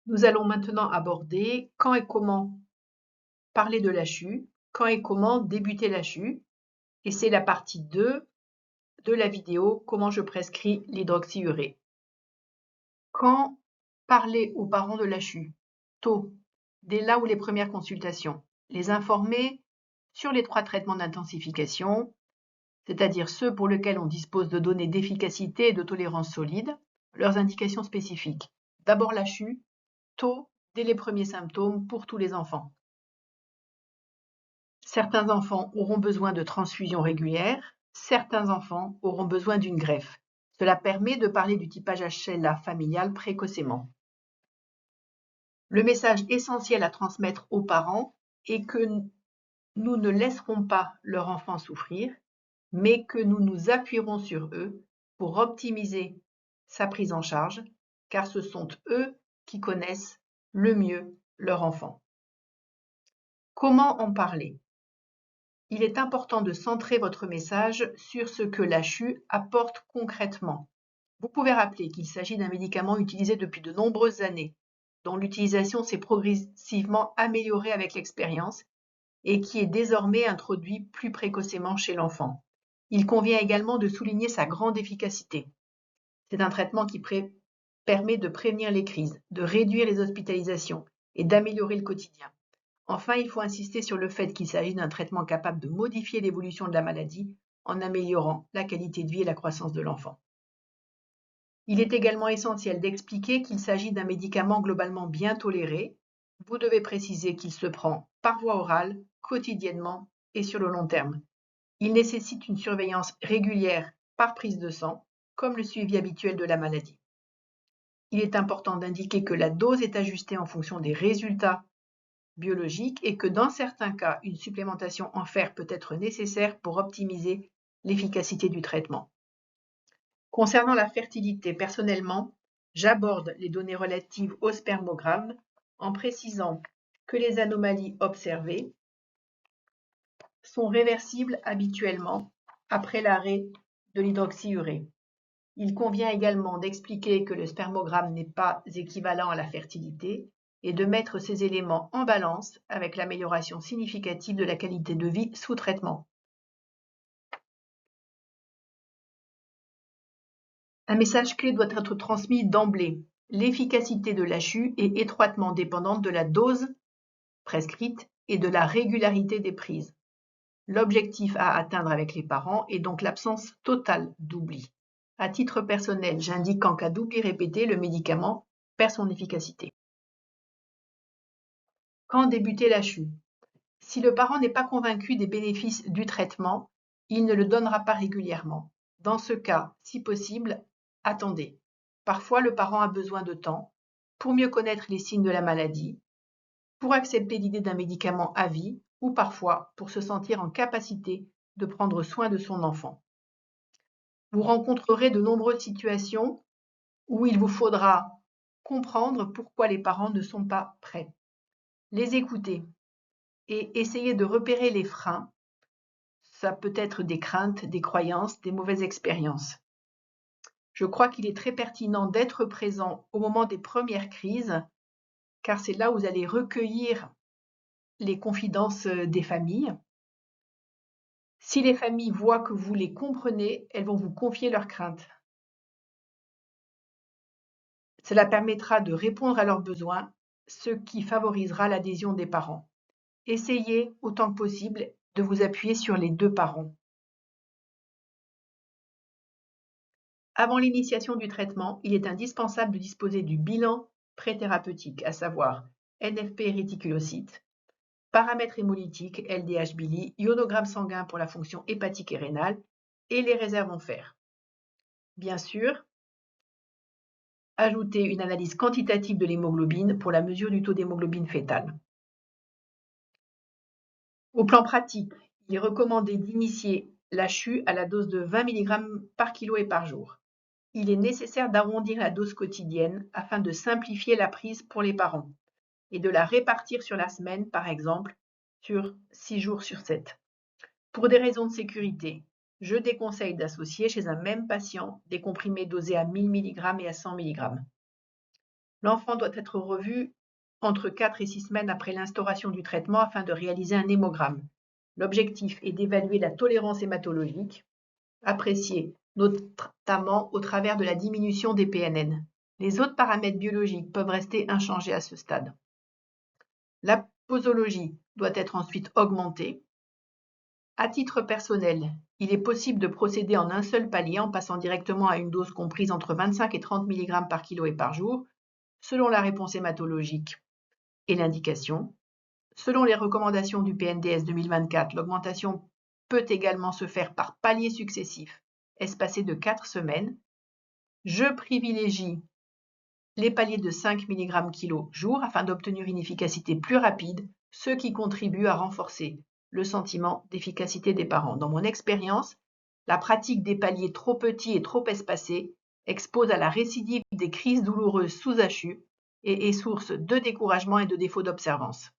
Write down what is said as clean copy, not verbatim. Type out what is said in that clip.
Nous allons maintenant aborder quand et comment parler de l'ACHU, quand et comment débuter l'ACHU, et c'est la partie 2 de la vidéo comment je prescris l'hydroxyurée. Quand parler aux parents de l'ACHU? Tôt, dès là où les premières consultations. Les informer sur les 3 traitements d'intensification, c'est-à-dire ceux pour lesquels on dispose de données d'efficacité et de tolérance solide, leurs indications spécifiques. D'abord l'ACHU, tôt, dès les premiers symptômes pour tous les enfants. Certains enfants auront besoin de transfusions régulières, certains enfants auront besoin d'une greffe. Cela permet de parler du typage HLA familial précocement. Le message essentiel à transmettre aux parents est que nous ne laisserons pas leur enfant souffrir, mais que nous nous appuierons sur eux pour optimiser sa prise en charge, car ce sont eux qui connaissent le mieux leur enfant. Comment en parler? Il est important de centrer votre message sur ce que l'ACHU apporte concrètement. Vous pouvez rappeler qu'il s'agit d'un médicament utilisé depuis de nombreuses années, dont l'utilisation s'est progressivement améliorée avec l'expérience et qui est désormais introduit plus précocement chez l'enfant. Il convient également de souligner sa grande efficacité. C'est un traitement qui permet de prévenir les crises, de réduire les hospitalisations et d'améliorer le quotidien. Enfin, il faut insister sur le fait qu'il s'agit d'un traitement capable de modifier l'évolution de la maladie en améliorant la qualité de vie et la croissance de l'enfant. Il est également essentiel d'expliquer qu'il s'agit d'un médicament globalement bien toléré. Vous devez préciser qu'il se prend par voie orale, quotidiennement et sur le long terme. Il nécessite une surveillance régulière par prise de sang, comme le suivi habituel de la maladie. Il est important d'indiquer que la dose est ajustée en fonction des résultats biologiques et que dans certains cas, une supplémentation en fer peut être nécessaire pour optimiser l'efficacité du traitement. Concernant la fertilité, personnellement, j'aborde les données relatives au spermogramme en précisant que les anomalies observées sont réversibles habituellement après l'arrêt de l'hydroxyurée. Il convient également d'expliquer que le spermogramme n'est pas équivalent à la fertilité et de mettre ces éléments en balance avec l'amélioration significative de la qualité de vie sous traitement. Un message clé doit être transmis d'emblée. L'efficacité de l'ACHU est étroitement dépendante de la dose prescrite et de la régularité des prises. L'objectif à atteindre avec les parents est donc l'absence totale d'oubli. À titre personnel, j'indique qu'en cas d'oubli répété, le médicament perd son efficacité. Quand débuter l'ACHU? Si le parent n'est pas convaincu des bénéfices du traitement, il ne le donnera pas régulièrement. Dans ce cas, si possible, attendez. Parfois, le parent a besoin de temps pour mieux connaître les signes de la maladie, pour accepter l'idée d'un médicament à vie ou parfois pour se sentir en capacité de prendre soin de son enfant. Vous rencontrerez de nombreuses situations où il vous faudra comprendre pourquoi les parents ne sont pas prêts. Les écouter et essayer de repérer les freins. Ça peut être des craintes, des croyances, des mauvaises expériences. Je crois qu'il est très pertinent d'être présent au moment des premières crises, car c'est là où vous allez recueillir les confidences des familles. Si les familles voient que vous les comprenez, elles vont vous confier leurs craintes. Cela permettra de répondre à leurs besoins, ce qui favorisera l'adhésion des parents. Essayez autant que possible de vous appuyer sur les 2 parents. Avant l'initiation du traitement, il est indispensable de disposer du bilan préthérapeutique, à savoir NFP réticulocytes, paramètres hémolytiques, LDH-Bili, ionogramme sanguin pour la fonction hépatique et rénale et les réserves en fer. Bien sûr, ajoutez une analyse quantitative de l'hémoglobine pour la mesure du taux d'hémoglobine fœtale. Au plan pratique, il est recommandé d'initier l'ACHU à la dose de 20 mg par kilo et par jour. Il est nécessaire d'arrondir la dose quotidienne afin de simplifier la prise pour les parents et de la répartir sur la semaine, par exemple, sur 6 jours sur 7. Pour des raisons de sécurité, je déconseille d'associer chez un même patient des comprimés dosés à 1000 mg et à 100 mg. L'enfant doit être revu entre 4 et 6 semaines après l'instauration du traitement afin de réaliser un hémogramme. L'objectif est d'évaluer la tolérance hématologique, appréciée notamment au travers de la diminution des PNN. Les autres paramètres biologiques peuvent rester inchangés à ce stade. La posologie doit être ensuite augmentée. À titre personnel, il est possible de procéder en un seul palier en passant directement à une dose comprise entre 25 et 30 mg par kilo et par jour, selon la réponse hématologique et l'indication. Selon les recommandations du PNDS 2024, l'augmentation peut également se faire par paliers successifs, espacés de 4 semaines. Je privilégie les paliers de 5 mg kg jour afin d'obtenir une efficacité plus rapide, ce qui contribue à renforcer le sentiment d'efficacité des parents. Dans mon expérience, la pratique des paliers trop petits et trop espacés expose à la récidive des crises douloureuses sous-achues et est source de découragement et de défaut d'observance.